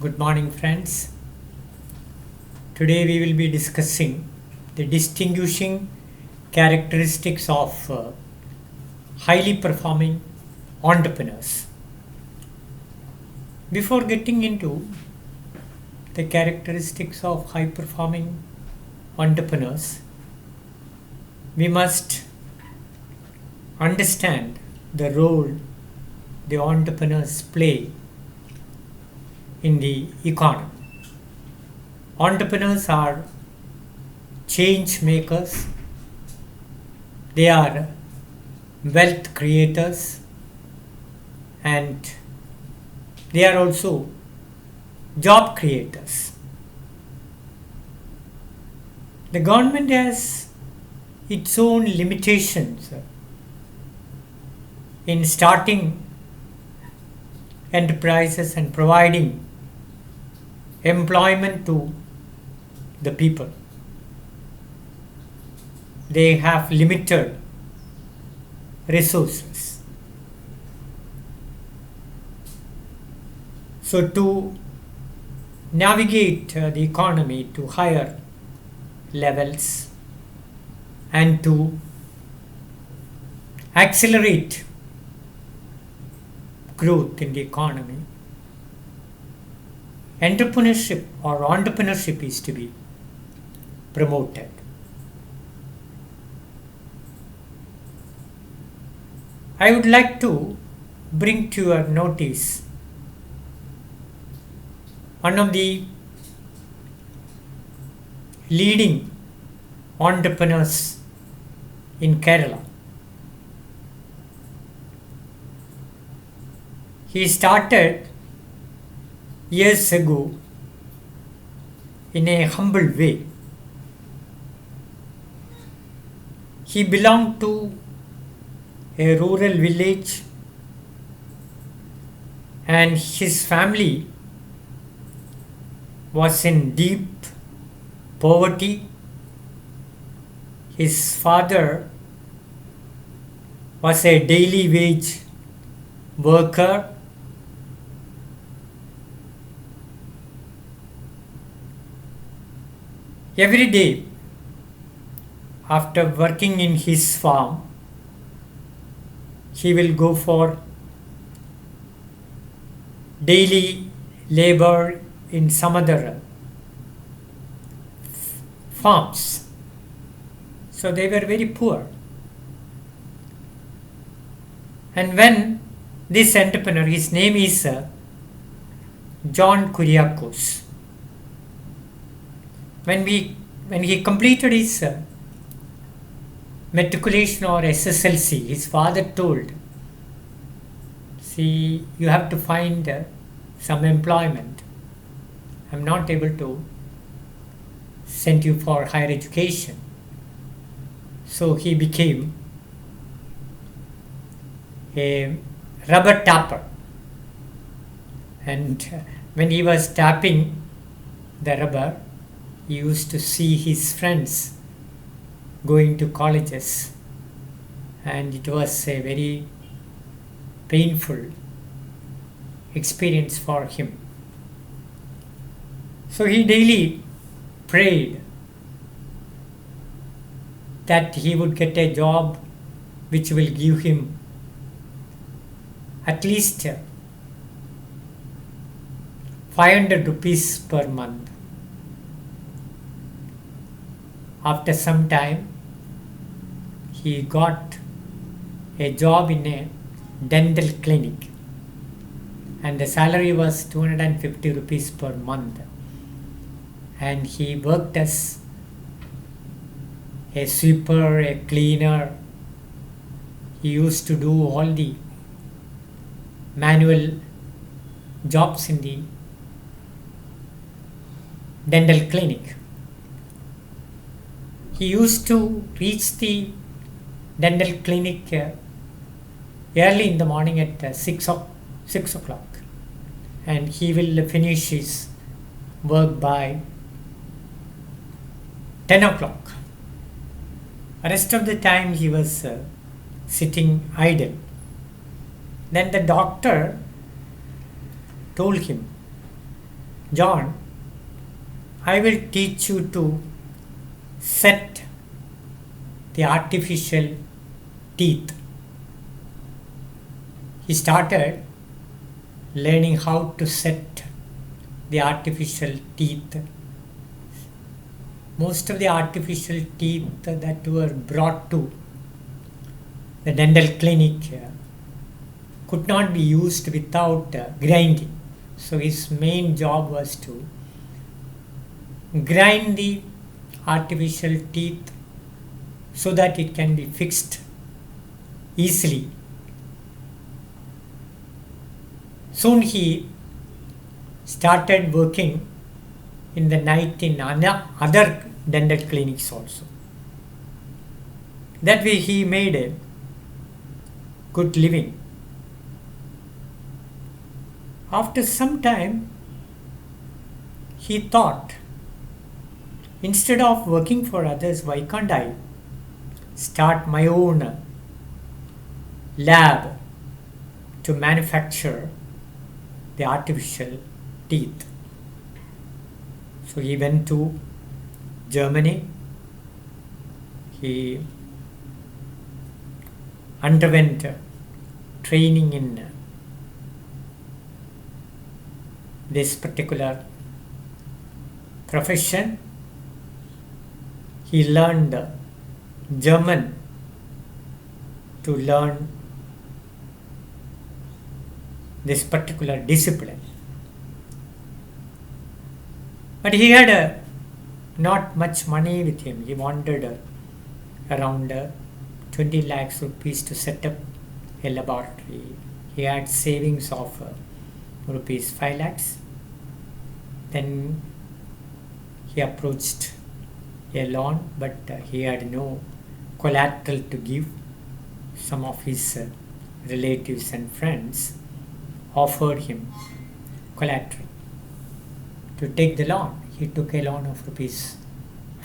Good morning, friends. Today we will be discussing the distinguishing characteristics of highly performing entrepreneurs. Before getting into the characteristics of high performing entrepreneurs, we must understand the role the entrepreneurs play in the economy. Entrepreneurs are change makers, they are wealth creators, and they are also job creators. The government has its own limitations in starting enterprises and providing employment to the people. They have limited resources. So to navigate the economy to higher levels and to accelerate growth in the economy, entrepreneurship is to be promoted. I would like to bring to your notice one of the leading entrepreneurs in Kerala. He started years ago in a humble way. He belonged to a rural village and his family was in deep poverty. His father was a daily wage worker. Every day, after working in his farm, he will go for daily labor in some other farms. So they were very poor. And when this entrepreneur, his name is John Kuriakos, when he completed his matriculation or SSLC, his father told, see, you have to find some employment. I'm not able to send you for higher education. So he became a rubber tapper. And when he was tapping the rubber, he used to see his friends going to colleges, and it was a very painful experience for him. So he daily prayed that he would get a job which will give him at least 500 rupees per month. After some time, he got a job in a dental clinic, and the salary was 250 rupees per month. And he worked as a sweeper, a cleaner. He used to do all the manual jobs in the dental clinic. He used to reach the dental clinic early in the morning at 6 o'clock, and he will finish his work by 10 o'clock. The rest of the time he was sitting idle. Then the doctor told him John, I will teach you to set the artificial teeth. He started learning how to set the artificial teeth. Most of the artificial teeth that were brought to the dental clinic could not be used without grinding. So his main job was to grind the artificial teeth so that it can be fixed easily. Soon he started working in the night in other dental clinics also. That way he made a good living. After some time, he thought, instead of working for others, why can't I start my own lab to manufacture the artificial teeth? So he went to Germany. He underwent training in this particular profession. He learned German to learn this particular discipline. But he had not much money with him. He wanted around 20 lakhs rupees to set up a laboratory. He had savings of rupees 5 lakhs. Then he approached a loan, but he had no collateral to give. Some of his relatives and friends offered him collateral to take the loan. He took a loan of rupees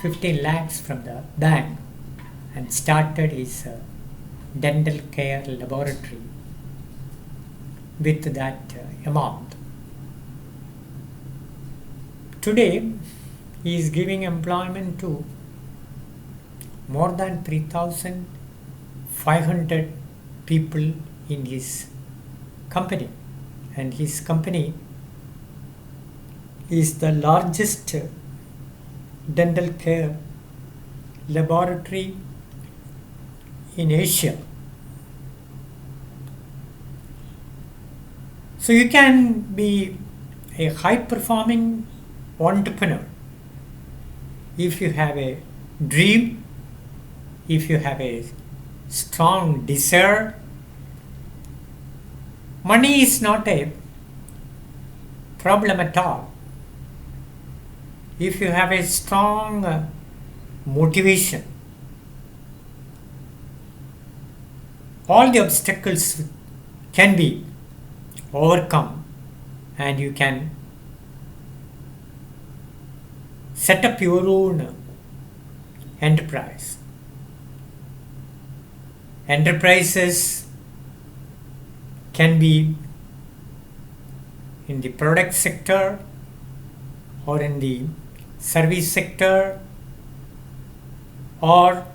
15 lakhs from the bank and started his dental care laboratory with that amount. Today, he is giving employment to more than 3,500 people in his company, and his company is the largest dental care laboratory in Asia. So you can be a high performing entrepreneur if you have a dream, if you have a strong desire. Money is not a problem at all. If you have a strong motivation, all the obstacles can be overcome and you can set up your own enterprise. Enterprises can be in the product sector or in the service sector or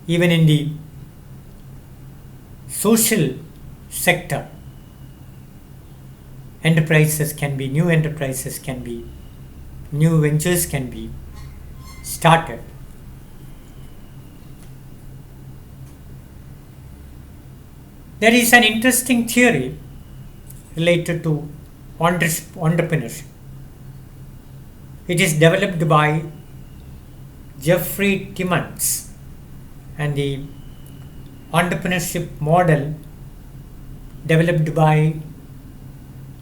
even in the social sector. Enterprises can be, new enterprises can be, new ventures can be started. There is an interesting theory related to entrepreneurship. It is developed by Jeffrey Timmons, and the entrepreneurship model developed by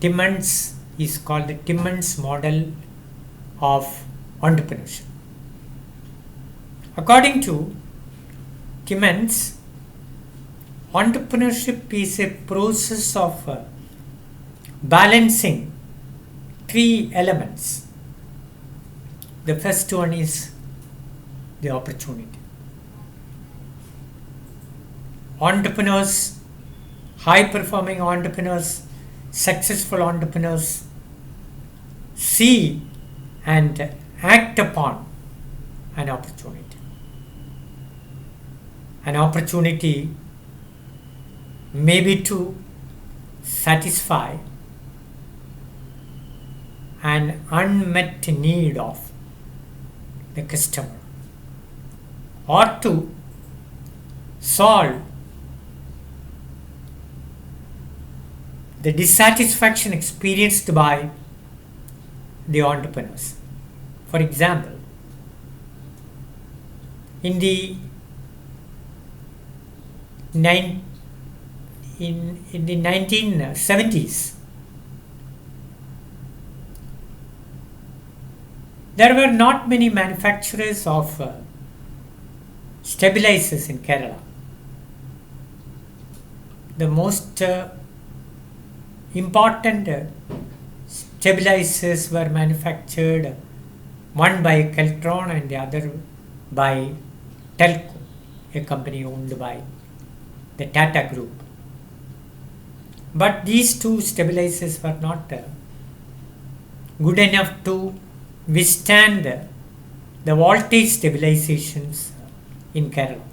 Timmons is called the Timmons model of entrepreneurship. According to Timmons, entrepreneurship is a process of balancing three elements. The first one is the opportunity. Entrepreneurs, high performing entrepreneurs, successful entrepreneurs see and act upon an opportunity. An opportunity maybe to satisfy an unmet need of the customer, or to solve the dissatisfaction experienced by the entrepreneurs. For example, in the in the 1970s, there were not many manufacturers of stabilizers in Kerala. The most important stabilizers were manufactured, one by Keltron and the other by Telco, a company owned by the Tata Group. But these two stabilizers were not good enough to withstand the voltage stabilizations in Kerala.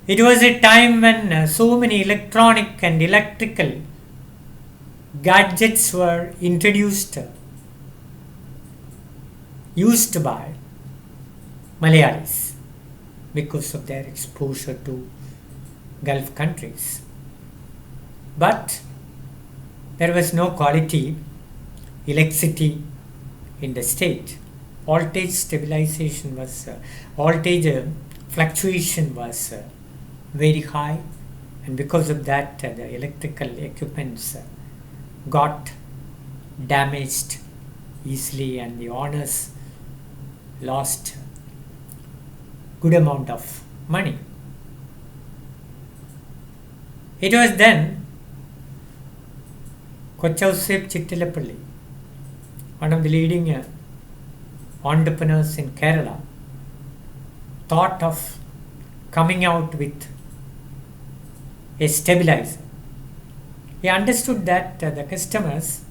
It was a time when so many electronic and electrical gadgets were introduced, used by Malayalis because of their exposure to Gulf countries. But there was no quality electricity in the state. Voltage stabilization was, voltage fluctuation was very high, and because of that the electrical equipments got damaged easily, and the owners lost good amount of money. It was then Kochausep Chittilappalli, one of the leading entrepreneurs in Kerala, thought of coming out with a stabilizer. He understood that the customers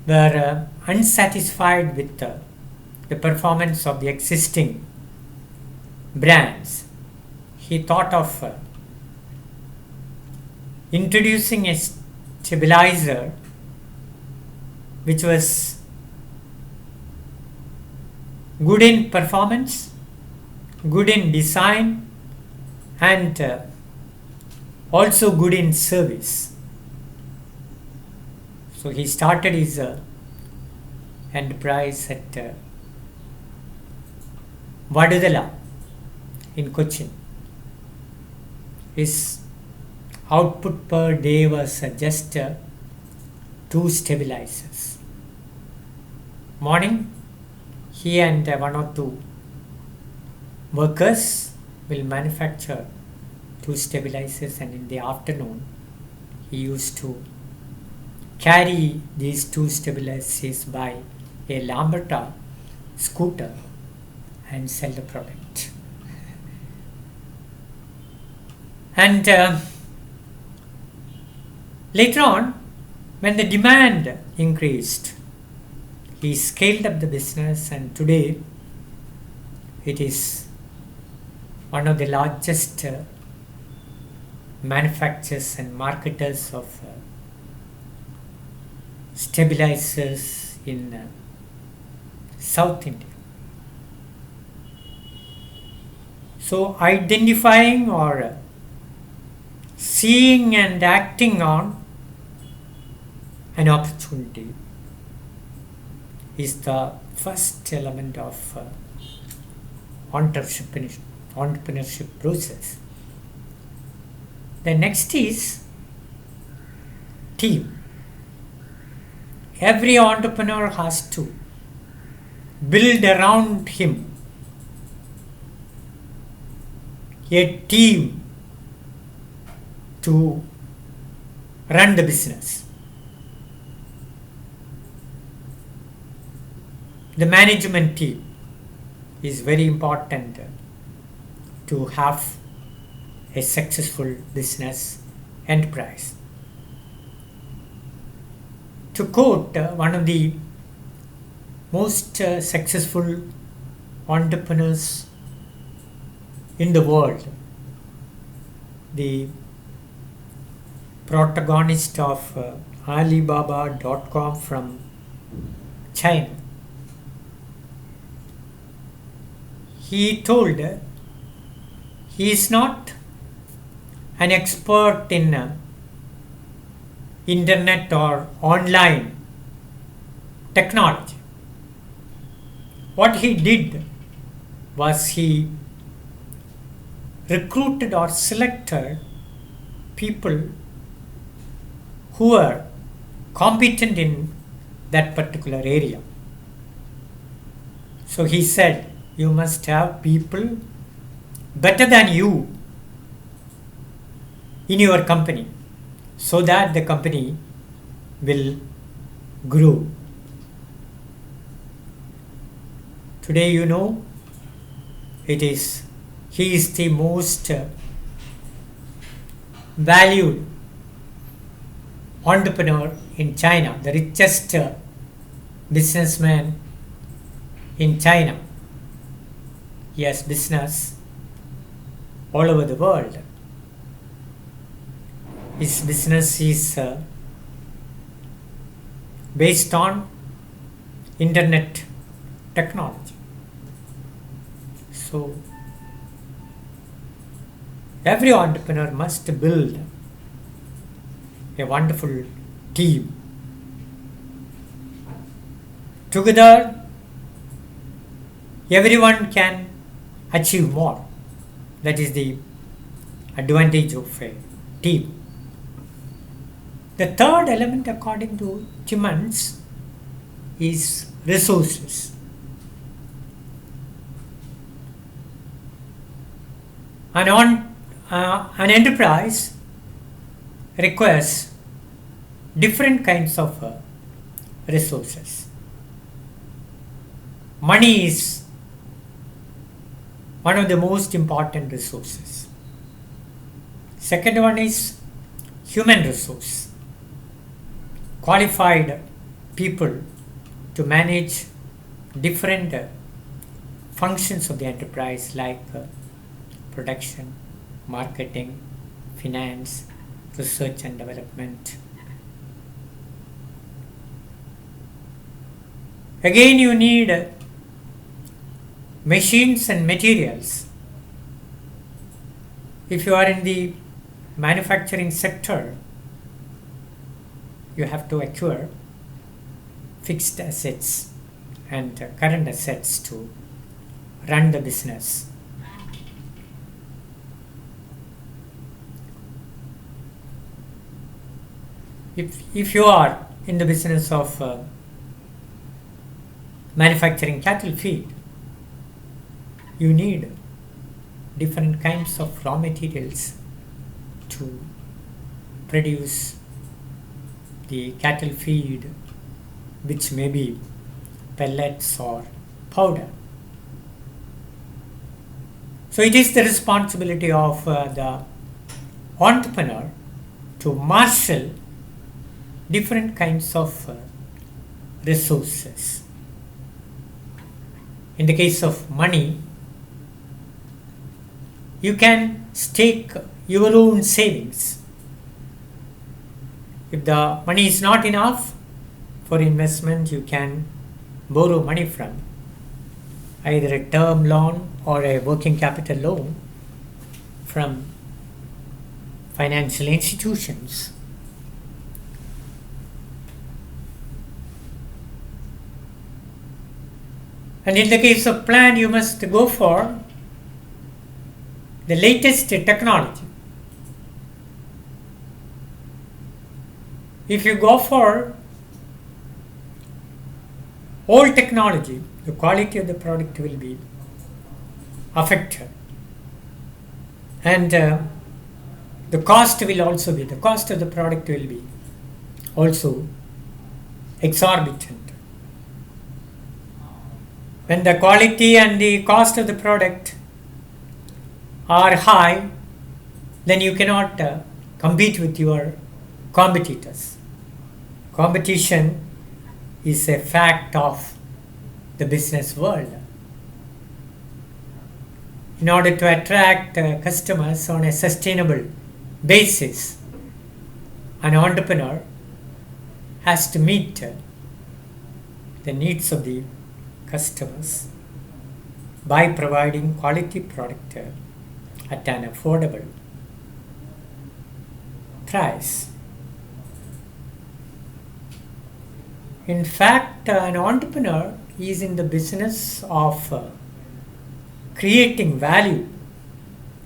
were unsatisfied with the performance of the existing brands. He thought of introducing a stabilizer which was good in performance, good in design, and also good in service. So he started his enterprise at Vadudala in Cochin. His output per day was just 2 stabilizers. Morning, he and 1 or 2 workers will manufacture 2 stabilizers, and in the afternoon he used to carry these 2 stabilizers by a Lambretta scooter and sell the product. And later on, when the demand increased, he scaled up the business, and today it is one of the largest manufacturers and marketers of stabilizers in South India. So identifying or seeing and acting on an opportunity is the first element of entrepreneurship process. The next is team. Every entrepreneur has to build around him a team to run the business. The management team is very important to have a successful business enterprise. To quote one of the most successful entrepreneurs in the world, the protagonist of Alibaba.com from China, he told he is not an expert in internet or online technology. What he did was he recruited or selected people who were competent in that particular area. So he said, you must have people better than you in your company so that the company will grow. Today, he is the most valued entrepreneur in China, the richest businessman in China. He has business all over the world. His business is based on internet technology. So, every entrepreneur must build a wonderful team. Together, everyone can achieve more. That is the advantage of a team. The third element, according to Timmons, is resources. An enterprise requires different kinds of resources. Money is one of the most important resources. Second one is human resource. Qualified people to manage different functions of the enterprise like production, marketing, finance, research and development. Again, you need machines and materials. If you are in the manufacturing sector, you have to acquire fixed assets and current assets to run the business. If you are in the business of manufacturing cattle feed, you need different kinds of raw materials to produce the cattle feed, which may be pellets or powder. So it is the responsibility of the entrepreneur to marshal different kinds of resources. In the case of money, you can stake your own savings. If the money is not enough for investment, you can borrow money from either a term loan or a working capital loan from financial institutions. And in the case of plan, you must go for the latest technology. If you go for old technology, the quality of the product will be affected. And the cost of the product will be also exorbitant. When the quality and the cost of the product are high, then you cannot compete with your competitors. Competition is a fact of the business world. In order to attract customers on a sustainable basis, an entrepreneur has to meet the needs of the customers by providing quality product at an affordable price. In fact, an entrepreneur is in the business of creating value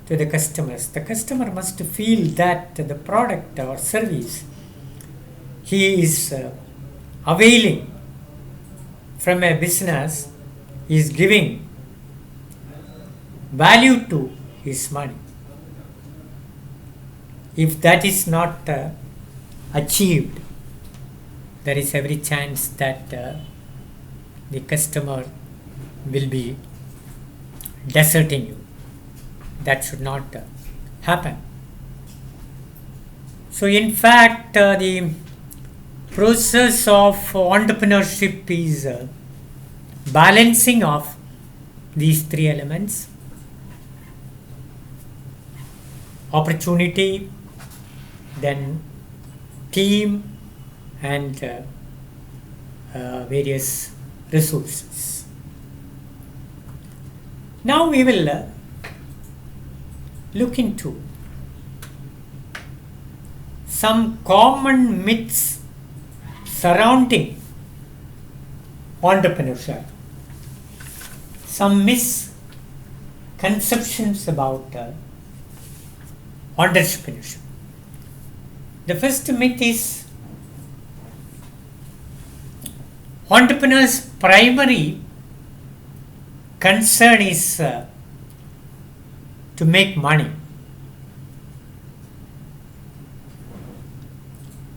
to the customers. The customer must feel that the product or service he is availing from a business is giving value to his money. If that is not achieved, there is every chance that the customer will be deserting you. That should not happen. So in fact, the process of entrepreneurship is balancing of these three elements: opportunity, then team, and various resources. Now we will look into some common myths surrounding entrepreneurship, some misconceptions about entrepreneurship. The first myth is entrepreneur's primary concern is to make money.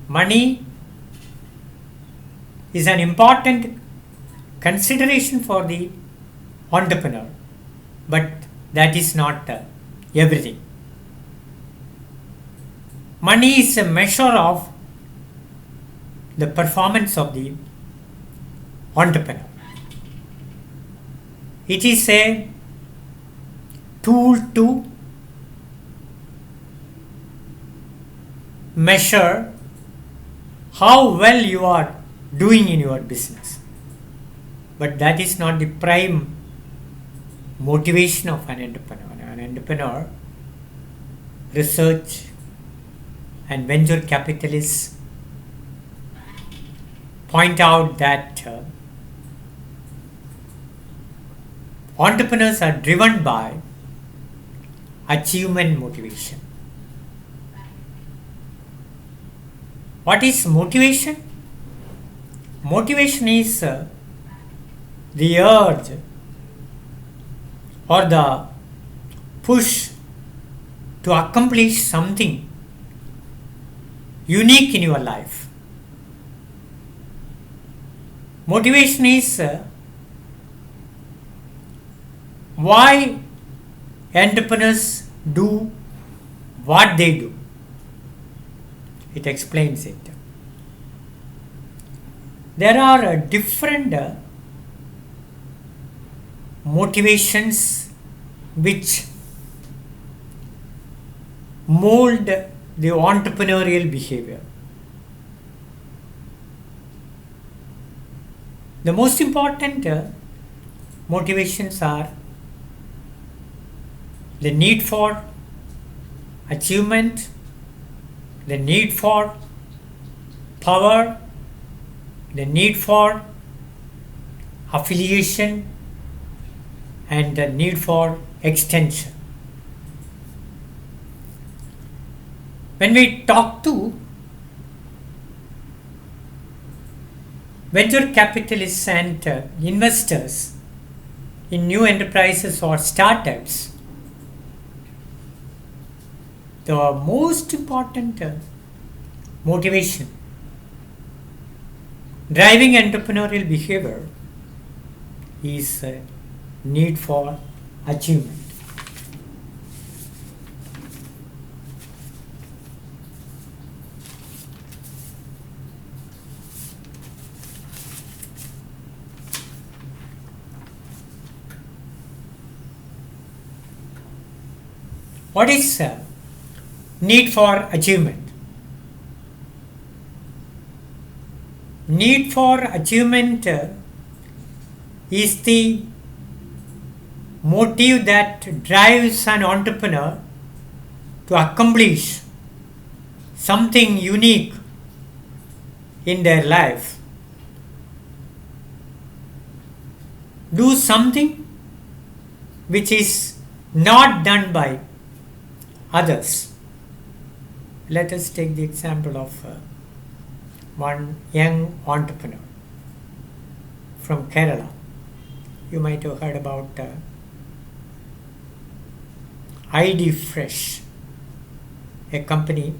Money is an important consideration for the entrepreneur, but that is not everything. Money is a measure of the performance of the entrepreneur. It is a tool to measure how well you are doing in your business. But that is not the prime motivation of an entrepreneur. An entrepreneur, research and venture capitalists point out that entrepreneurs are driven by achievement motivation. What is motivation? Motivation is the urge or the push to accomplish something unique in your life. Motivation is why entrepreneurs do what they do. It explains it. There are different motivations which mold the entrepreneurial behavior. The most important motivations are the need for achievement, the need for power, the need for affiliation, and the need for extension. When we talk to venture capitalists and investors in new enterprises or startups, the most important motivation driving entrepreneurial behavior is need for achievement. What is need for achievement? Need for achievement is the motive that drives an entrepreneur to accomplish something unique in their life. Do something which is not done by others. Let us take the example of one young entrepreneur from Kerala. You might have heard about ID Fresh, a company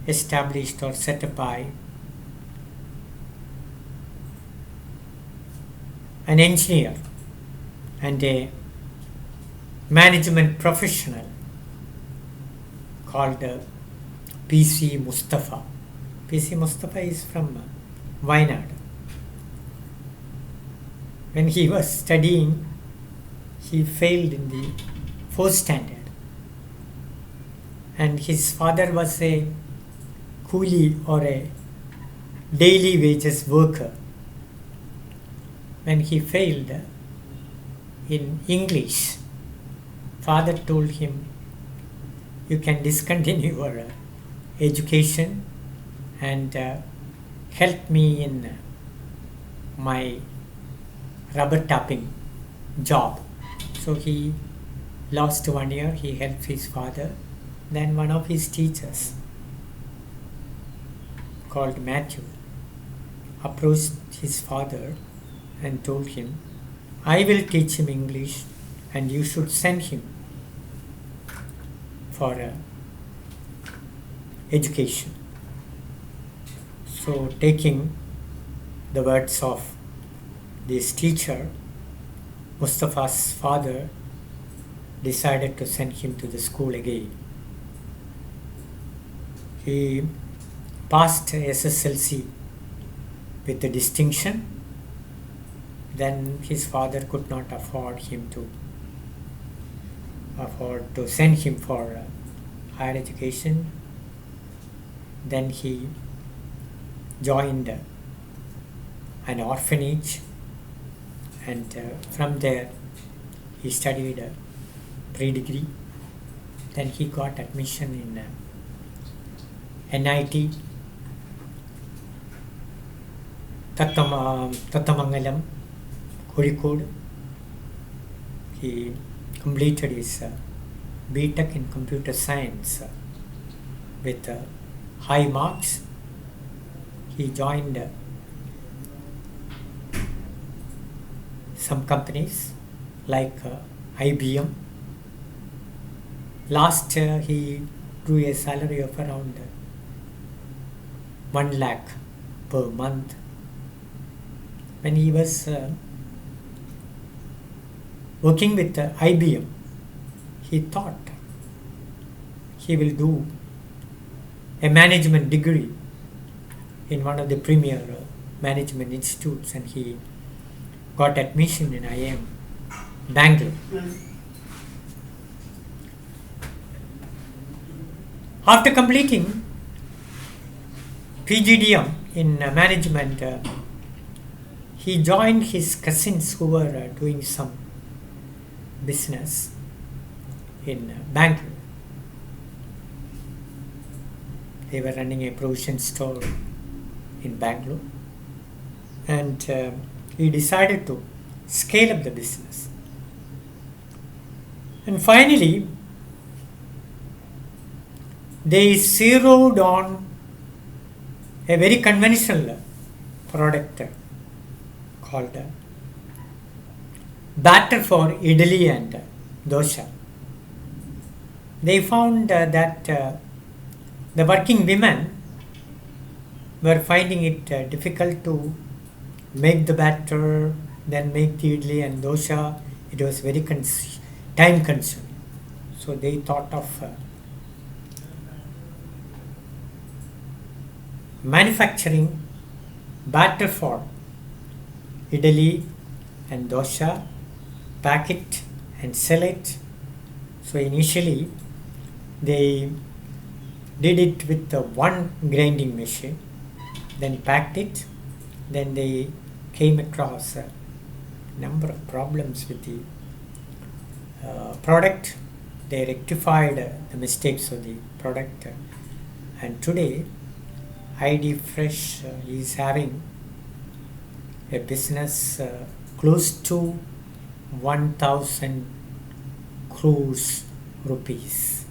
established or set up by an engineer and a management professional called PC Mustafa. PC Mustafa is from Wayanad. When he was studying, he failed in the 4th standard. And his father was a coolie or a daily wages worker. When he failed in English, father told him, you can discontinue your education and help me in my rubber tapping job. So he lost 1 year, he helped his father. Then one of his teachers called Matthew approached his father and told him, I will teach him English and you should send him for education. So taking the words of this teacher, Mustafa's father decided to send him to the school again. He passed SSLC with a distinction. Then his father could not afford to send him for higher education. Then he joined an orphanage, and from there he studied pre-degree. Then he got admission in NIT Tattamangalam, Kozhikode. He completed his B.Tech in computer science with high marks. He joined some companies like IBM. Last he drew a salary of around 1 lakh per month. When he was working with IBM, he thought he will do a management degree in one of the premier management institutes, and he got admission in IIM Bangalore. After completing PGDM in management, he joined his cousins who were doing some business in Bangalore. They were running a provision store in Bangalore, and he decided to scale up the business. And finally, they zeroed on a very conventional product called batter for idli and dosha. They found that the working women were finding it difficult to make the batter, then make the idli and dosha. It was very time consuming. So they thought of manufacturing batter for idli and dosha, pack it and sell it. So initially they did it with the one grinding machine, then packed it, then they came across a number of problems with the product. They rectified the mistakes of the product, and today ID Fresh is having a business close to 1000 crores rupees.